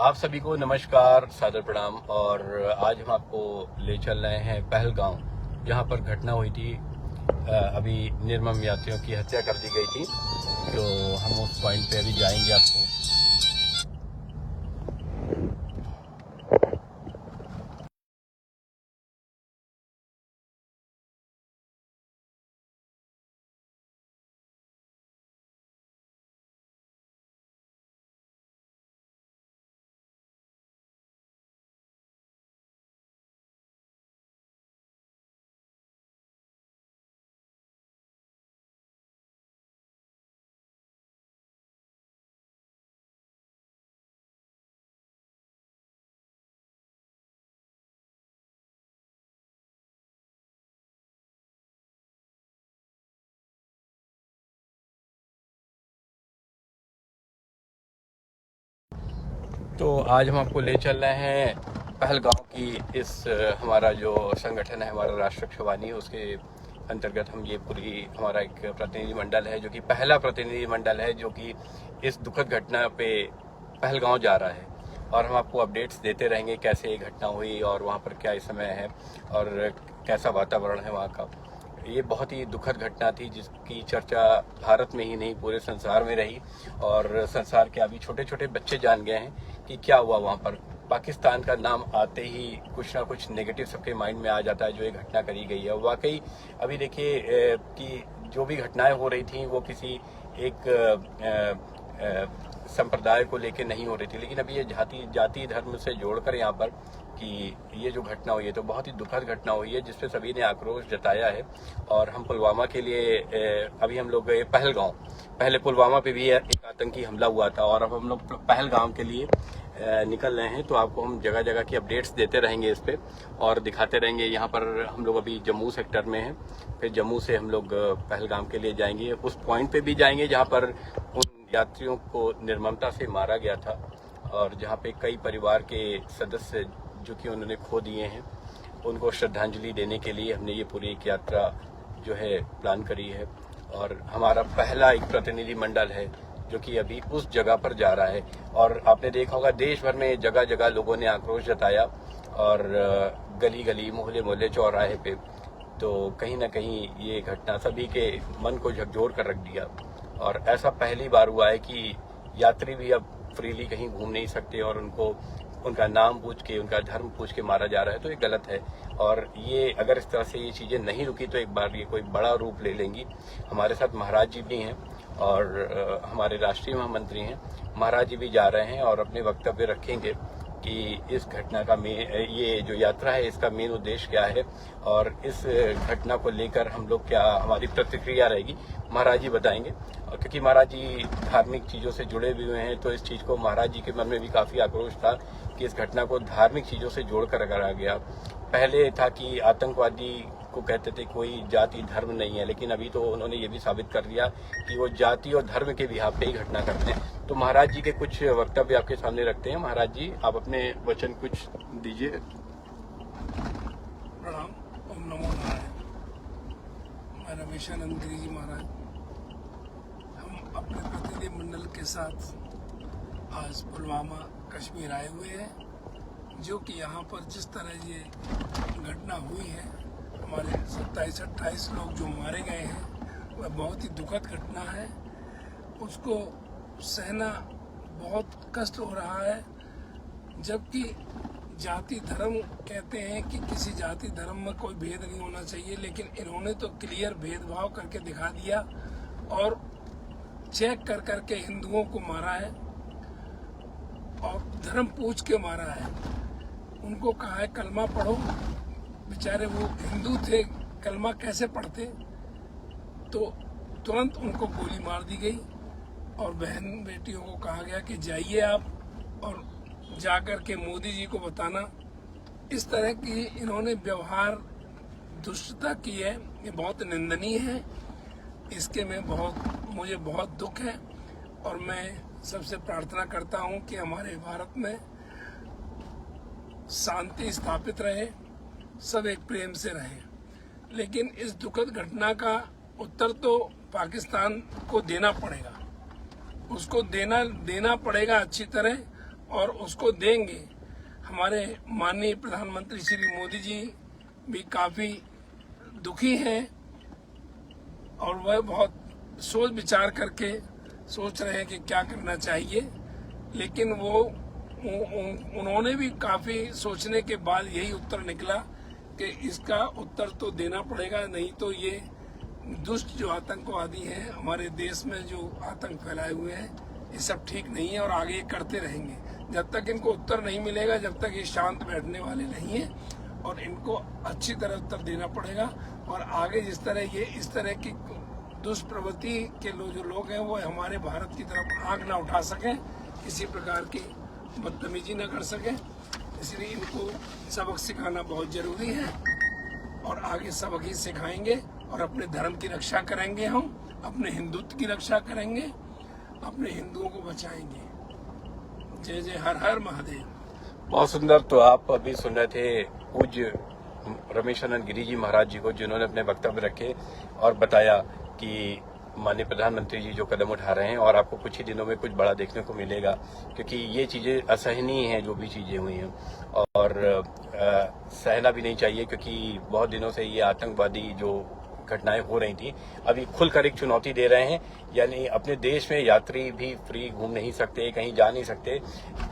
आप सभी को नमस्कार, सादर प्रणाम। और आज हम आपको ले चल रहे हैं पहलगांव, जहां पर घटना हुई थी। अभी निर्मम यात्रियों की हत्या कर दी गई थी। तो हम उस पॉइंट पे अभी जाएंगे आपको। तो आज हम आपको ले चल रहे हैं पहलगांव की इस हमारा जो संगठन है, हमारा राष्ट्रीय वाहिनी, उसके अंतर्गत हम ये पूरी हमारा एक प्रतिनिधि मंडल है, जो कि पहला प्रतिनिधि मंडल है जो कि इस दुखद घटना पे पहलगांव जा रहा है। और हम आपको अपडेट्स देते रहेंगे कैसे ये घटना हुई और वहाँ पर क्या इस समय है और कैसा वातावरण है वहाँ का। ये बहुत ही दुखद घटना थी जिसकी चर्चा भारत में ही नहीं पूरे संसार में रही। और संसार के अभी छोटे छोटे बच्चे जान गए हैं कि क्या हुआ वहाँ पर। पाकिस्तान का नाम आते ही कुछ ना कुछ नेगेटिव सबके माइंड में आ जाता है। जो ये घटना करी गई है वाकई अभी देखिए कि जो भी घटनाएं हो रही थी वो किसी एक संप्रदाय को लेके नहीं हो रही थी, लेकिन अभी ये जाति धर्म से जोड़कर यहाँ पर कि ये जो घटना हुई है तो बहुत ही दुखद घटना हुई है, जिसपे सभी ने आक्रोश जताया है। और हम पुलवामा के लिए अभी हम लोग गए पहलगांव। पहले पुलवामा पे भी एक आतंकी हमला हुआ था और अब हम लोग पहलगांव के लिए निकल रहे हैं। तो आपको हम जगह जगह की अपडेट्स देते रहेंगे इस पे और दिखाते रहेंगे। यहाँ पर हम लोग अभी जम्मू सेक्टर में हैं, फिर जम्मू से हम लोग पहलगाम के लिए जाएंगे। उस पॉइंट पे भी जाएंगे जहाँ पर उन यात्रियों को निर्ममता से मारा गया था और जहाँ पे कई परिवार के सदस्य जो कि उन्होंने खो दिए हैं, उनको श्रद्धांजलि देने के लिए हमने ये पूरी एक यात्रा जो है प्लान करी है। और हमारा पहला एक प्रतिनिधि मंडल है जो कि अभी उस जगह पर जा रहा है। और आपने देखा होगा देश भर में जगह जगह लोगों ने आक्रोश जताया और गली गली मोहल्ले मोहल्ले चौराहे पे तो कहीं ना कहीं ये घटना सभी के मन को झकझोर कर रख दिया। और ऐसा पहली बार हुआ है कि यात्री भी अब फ्रीली कहीं घूम नहीं सकते और उनको उनका नाम पूछ के, उनका धर्म पूछ के मारा जा रहा है। तो ये गलत है। और ये अगर इस तरह से ये चीजें नहीं रुकी तो एक बार ये कोई बड़ा रूप ले लेंगी। हमारे साथ महाराज जी भी हैं और हमारे राष्ट्रीय महामंत्री हैं। महाराज जी भी जा रहे हैं और अपने वक्तव्य रखेंगे कि इस घटना का ये जो यात्रा है इसका मेन उद्देश्य क्या है और इस घटना को लेकर हम लोग क्या हमारी प्रतिक्रिया रहेगी, महाराज जी बताएंगे। क्योंकि महाराज जी धार्मिक चीजों से जुड़े भी हुए हैं तो इस चीज को महाराज जी के मन में भी काफी आक्रोश था कि इस घटना को धार्मिक चीजों से जोड़कर करा गया। पहले था कि आतंकवादी को कहते थे कोई जाति धर्म नहीं है, लेकिन अभी तो उन्होंने ये भी साबित कर दिया कि वो जाति और धर्म के बिहाफ पे ही घटना करते हैं। तो महाराज जी के कुछ वक्तव्य आपके सामने रखते हैं। महाराज जी आप अपने वचन कुछ दीजिए। प्रणाम। ओम नमो नारायण। मैं रमेशानंद गिरी जी महाराज, हम अपने प्रतिनिधि मंडल के साथ आज पुलवामा कश्मीर आए हुए हैं, जो कि यहाँ पर जिस तरह ये घटना हुई है, हमारे 27-28 लोग जो मारे गए हैं, वह बहुत ही दुखद घटना है। उसको सहना बहुत कष्ट हो रहा है। जबकि जाति धर्म कहते हैं कि किसी जाति धर्म में कोई भेद नहीं होना चाहिए, लेकिन इन्होंने तो क्लियर भेदभाव करके दिखा दिया और चेक कर करके हिंदुओं को मारा है और धर्म पूछ के मारा है। उनको कहा है कलमा पढ़ो, बेचारे वो हिंदू थे, कलमा कैसे पढ़ते। तो तुरंत उनको गोली मार दी गई और बहन बेटियों को कहा गया कि जाइए आप और जाकर के मोदी जी को बताना। इस तरह की इन्होंने व्यवहार दुष्टता की है, ये बहुत निंदनीय है। इसके में मुझे बहुत दुख है और मैं सबसे प्रार्थना करता हूं कि हमारे भारत में शांति स्थापित रहे, सब एक प्रेम से रहे। लेकिन इस दुखद घटना का उत्तर तो पाकिस्तान को देना पड़ेगा, उसको देना पड़ेगा अच्छी तरह। और उसको देंगे। हमारे माननीय प्रधानमंत्री श्री मोदी जी भी काफी दुखी हैं और वह बहुत सोच विचार करके सोच रहे हैं कि क्या करना चाहिए, लेकिन उन्होंने भी काफी सोचने के बाद यही उत्तर निकला कि इसका उत्तर तो देना पड़ेगा, नहीं तो ये दुष्ट जो आतंकवादी हैं हमारे देश में जो आतंक फैलाए हुए हैं, ये सब ठीक नहीं है और आगे करते रहेंगे। जब तक इनको उत्तर नहीं मिलेगा, जब तक ये शांत बैठने वाले नहीं हैं और इनको अच्छी तरह उत्तर देना पड़ेगा। और आगे जिस तरह ये इस तरह की दुष्प्रवृत्ति के जो लोग हैं वो हमारे भारत की तरफ आंख ना उठा सकें, किसी प्रकार की बदतमीजी न कर सकें, इसलिए इनको सबक सिखाना बहुत जरूरी है और आगे सबक ही सिखाएंगे और अपने धर्म की रक्षा करेंगे, हम अपने हिंदुत्व की रक्षा करेंगे, अपने हिंदुओं को बचाएंगे। जय जय हर हर महादेव। बहुत सुंदर। तो आप अभी सुन रहे थे पूज्य रमेशानंद गिरी जी महाराज जी को, जिन्होंने अपने वक्तव्य रखे और बताया कि माननीय प्रधानमंत्री जी जो कदम उठा रहे हैं और आपको कुछ ही दिनों में कुछ बड़ा देखने को मिलेगा, क्योंकि ये चीजें असहनीय हैं जो भी चीजें हुई हैं और सहना भी नहीं चाहिए, क्योंकि बहुत दिनों से ये आतंकवादी जो घटनाएं हो रही थी अभी खुलकर एक चुनौती दे रहे हैं। यानी अपने देश में यात्री भी फ्री घूम नहीं सकते, कहीं जा नहीं सकते,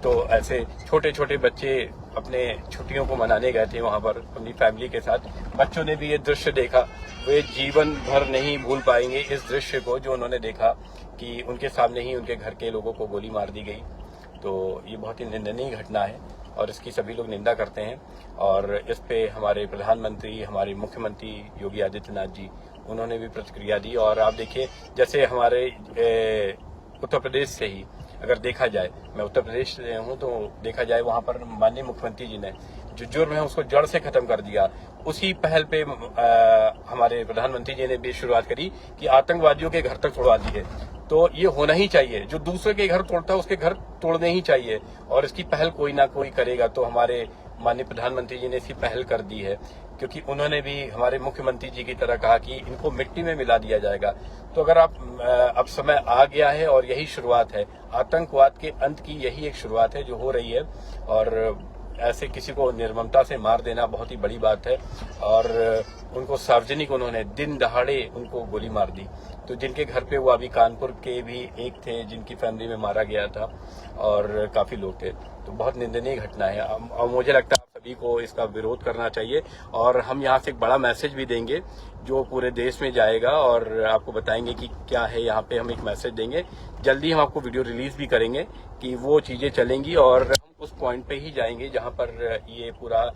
तो ऐसे छोटे छोटे बच्चे अपने छुट्टियों को मनाने गए थे वहां पर अपनी फैमिली के साथ। बच्चों ने भी ये दृश्य देखा, वे जीवन भर नहीं भूल पाएंगे इस दृश्य को जो उन्होंने देखा कि उनके सामने ही उनके घर के लोगों को गोली मार दी गई। तो ये बहुत ही निंदनीय घटना है और इसकी सभी लोग निंदा करते हैं। और इस पे हमारे प्रधानमंत्री, हमारे मुख्यमंत्री योगी आदित्यनाथ जी, उन्होंने भी प्रतिक्रिया दी। और आप देखिए, जैसे हमारे उत्तर प्रदेश से ही अगर देखा जाए, मैं उत्तर प्रदेश से हूं, तो देखा जाए वहां पर माननीय मुख्यमंत्री जी ने जो जुर्म है उसको जड़ से खत्म कर दिया। उसी पहल पे हमारे प्रधानमंत्री जी ने भी शुरुआत करी कि आतंकवादियों के घर तक तोड़वा दिए। तो ये होना ही चाहिए, जो दूसरे के घर तोड़ता है उसके घर तोड़ने ही चाहिए और इसकी पहल कोई ना कोई करेगा। तो हमारे माननीय प्रधानमंत्री जी ने इसकी पहल कर दी है, क्योंकि उन्होंने भी हमारे मुख्यमंत्री जी की तरह कहा कि इनको मिट्टी में मिला दिया जाएगा। तो अगर अब समय आ गया है और यही शुरुआत है, आतंकवाद के अंत की यही एक शुरुआत है जो हो रही है। और ऐसे किसी को निर्ममता से मार देना बहुत ही बड़ी बात है और उनको सार्वजनिक उन्होंने दिन दहाड़े उनको गोली मार दी। तो जिनके घर पे वो अभी कानपुर के भी एक थे जिनकी फैमिली में मारा गया था और काफी लोग थे। तो बहुत निंदनीय घटना है और मुझे लगता है आप सभी को इसका विरोध करना चाहिए। और हम यहाँ से एक बड़ा मैसेज भी देंगे जो पूरे देश में जाएगा और आपको बताएंगे कि क्या है। यहाँ पे हम एक मैसेज देंगे, जल्दी हम आपको वीडियो रिलीज भी करेंगे कि वो चीजें चलेंगी और हम उस पॉइंट पे ही जाएंगे जहाँ पर ये पूरा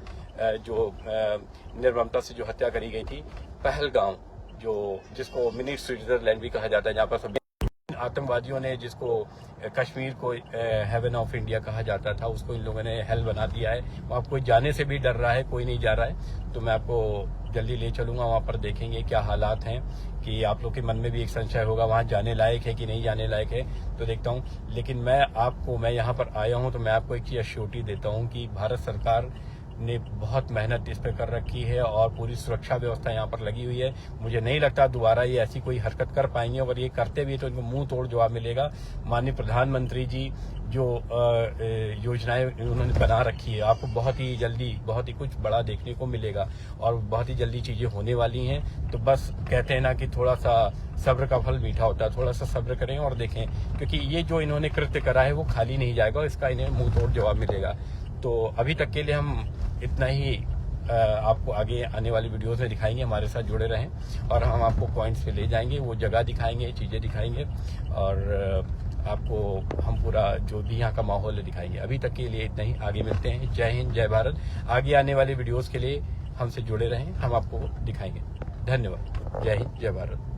जो निर्ममता से जो हत्या करी गई थी, पहलगाम, जो जिसको मिनी स्विट्जरलैंड भी कहा जाता है, जहाँ पर सभी आतंकवादियों ने, जिसको कश्मीर को हेवन ऑफ इंडिया कहा जाता था, उसको इन लोगों ने हेल बना दिया है। वहाँ कोई जाने से भी डर रहा है, कोई नहीं जा रहा है। तो मैं आपको जल्दी ले चलूंगा, वहाँ पर देखेंगे क्या हालात हैं, कि आप लोग के मन में भी एक संशय होगा वहाँ जाने लायक है कि नहीं जाने लायक है। तो देखता हूँ, लेकिन मैं यहाँ पर आया हूँ तो मैं आपको एक चीज एश्योरिटी देता हूँ कि भारत सरकार ने बहुत मेहनत इस पर कर रखी है और पूरी सुरक्षा व्यवस्था यहाँ पर लगी हुई है। मुझे नहीं लगता दोबारा ये ऐसी कोई हरकत कर पाएंगे। अगर ये करते भी तो इनको मुंह तोड़ जवाब मिलेगा। माननीय प्रधानमंत्री जी जो योजनाएं उन्होंने बना रखी है, आपको बहुत ही जल्दी बहुत ही कुछ बड़ा देखने को मिलेगा और बहुत ही जल्दी चीजें होने वाली हैं। तो बस कहते हैं ना कि थोड़ा सा सब्र का फल मीठा होता है, थोड़ा सा सब्र करें और देखें, क्योंकि ये जो इन्होंने कृत्य करा है वो खाली नहीं जाएगा, इसका इन्हें मुंह तोड़ जवाब मिलेगा। तो अभी तक के लिए हम इतना ही आपको आगे आने वाली वीडियोस में दिखाएंगे। हमारे साथ जुड़े रहें और हम आपको पॉइंट्स पे ले जाएंगे, वो जगह दिखाएंगे, चीजें दिखाएंगे और आपको हम पूरा जो भी यहाँ का माहौल है दिखाएंगे। अभी तक के लिए इतना ही, आगे मिलते हैं। जय हिंद, जय भारत। आगे आने वाली वीडियोस के लिए हमसे जुड़े रहें, हम आपको दिखाएंगे। धन्यवाद। जय हिंद, जय भारत।